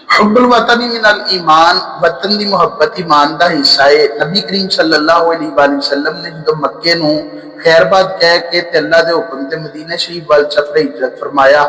حب الوطن من ایمان، وطن دی محبت ایمان دا حصہ ہے۔ نبی کریم صلی اللہ علیہ وآلہ وسلم نے جدو مکے نو خیر بات کہہ کے تے اللہ دے حکم تے مدینہ شریف وال سفر ہجرت فرمایا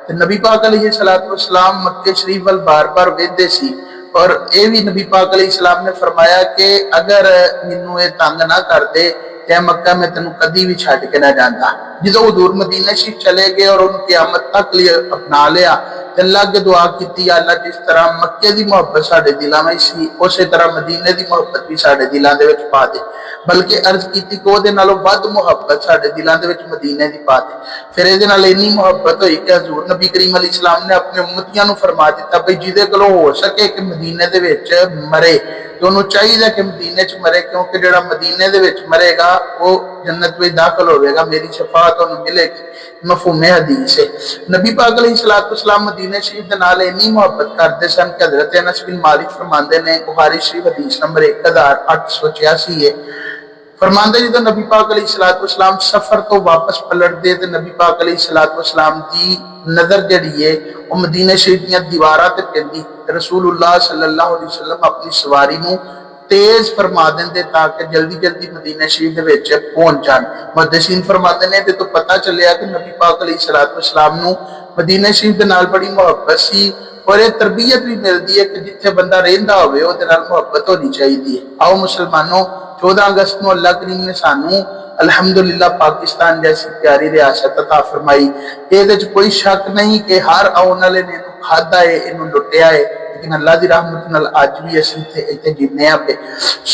تے نبی پاک علیہ السلام مکے شریف وال بار بار ویندے سی، اور اے بھی نبی پاک علیہ السلام نے فرمایا کہ اگر مینوں اے تنگ نہ کر دے تے مکہ میں تینوں کدی بھی چھڈ کے نہ جاندا۔ جدو حضور مدینہ شریف چلے گئے اور ان قیامت تک لیے اپنا لیا، اللہ کے دعا کیتی، اللہ جس طرح مکے دی محبت ساڈے دلاں وچ سی اسی طرح مدینے دی محبت بھی ساڈے دلاں دے وچ پا دے، بلکہ عرض کیتی کہ اودے نالوں ود محبت ساڈے دلاں دے وچ مدینے دی پا دے۔ پھر اے دے نال اتنی محبت ہوئی کہ حضور نبی کریم علیہ السلام نے اپنے امتیاں نو فرما دیتا بھئی جدے کولوں ہو سکے کہ مدینے دے وچ مرے تو انہوں چاہیے کہ مدینے چ مرے، کیونکہ جڑا مدینے دے وچ مرے گا وہ جنت میں داخل ہوئے گا، میری شفاعت انہوں ملے گی۔ مفہوم حدیث ہے۔ نبی پاک علیہ السلام مدینہ شریف دے نال اتنی محبت کرتے سن کہ حضرت انس بن مالک فرماندے نے، بخاری شریف حدیث نمبر 1886 ہے، فرماندے جدو نبی پاک علیہ السلام سفر تو واپس پلٹ دے تے نبی پاک علیہ السلام دی نظر جڑی ہے وہ مدینہ شریف دیاں دیواراں تے پیندی، رسول اللہ صلی اللہ علیہ وسلم اپنی سواری نو تیز فرما دیں تاکہ جلدی جلدی مدینہ شریف دے وچ پہنچ جان۔ محدثین فرماتے ہیں تو پتہ چلیا کہ نبی پاک علیہ السلام نو مدینہ شریف دے نال بڑی محبت سی، اور یہ تربیت بھی ملتی ہے کہ جتھے بندہ رہندا ہوئے وہ دے نال محبت ہونی چاہیے۔ آؤ مسلمانوں، 14 اگست نو اللہ کریم نے سانو الحمدللہ پاکستان جیسی پیاری ریاست عطا فرمائی۔ یہ کوئی شک نہیں کہ ہر آن والے نے کھادا ہے، انہوں لٹیا ہے، لیکن اللہ دی رحمت نال اج بھی اسی تے جینے پہ۔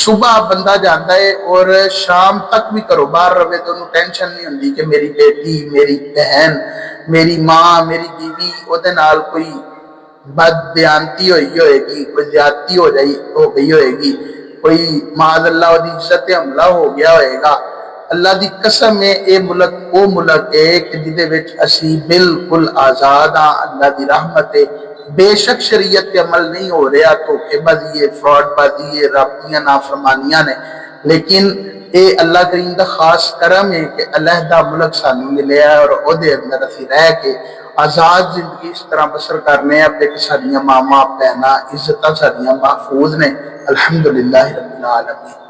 صبح بندہ جاندا ہے اور شام تک بھی گھروں باہر رہے تو انہوں ٹینشن نہیں ہوندی کہ میری بیٹی، میری بہن، میری ماں، میری بیوی او دے نال کوئی بد دیانتی ہوئے گی، کوئی زیادتی ہو گئی ہوئے گی، کوئی معاذ اللہ دی عزت حملہ ہو گیا ہوئے گا۔ اللہ دی قسم ہے اے ملک او ملک ہے کہ جدے وچ اسی بالکل آزاد ہاں، اللہ دی رحمت ہے۔ بے شک شریعت پہ عمل نہیں ہو رہا، دھوکے بازی ہے، فراڈ بازی ہے، رب دیاں نافرمانیاں نے، لیکن اے اللہ کریم دا خاص کرم ہے کہ علیحدہ ملک سانو ملیا ہے اور او دے اندر اسی رہ کے آزاد زندگی اس طرح بسر کرنے ہیں کہ ساڈیاں ماما بہناں عزتاں ساڈیاں محفوظ نے۔ الحمدللہ رب العالمین۔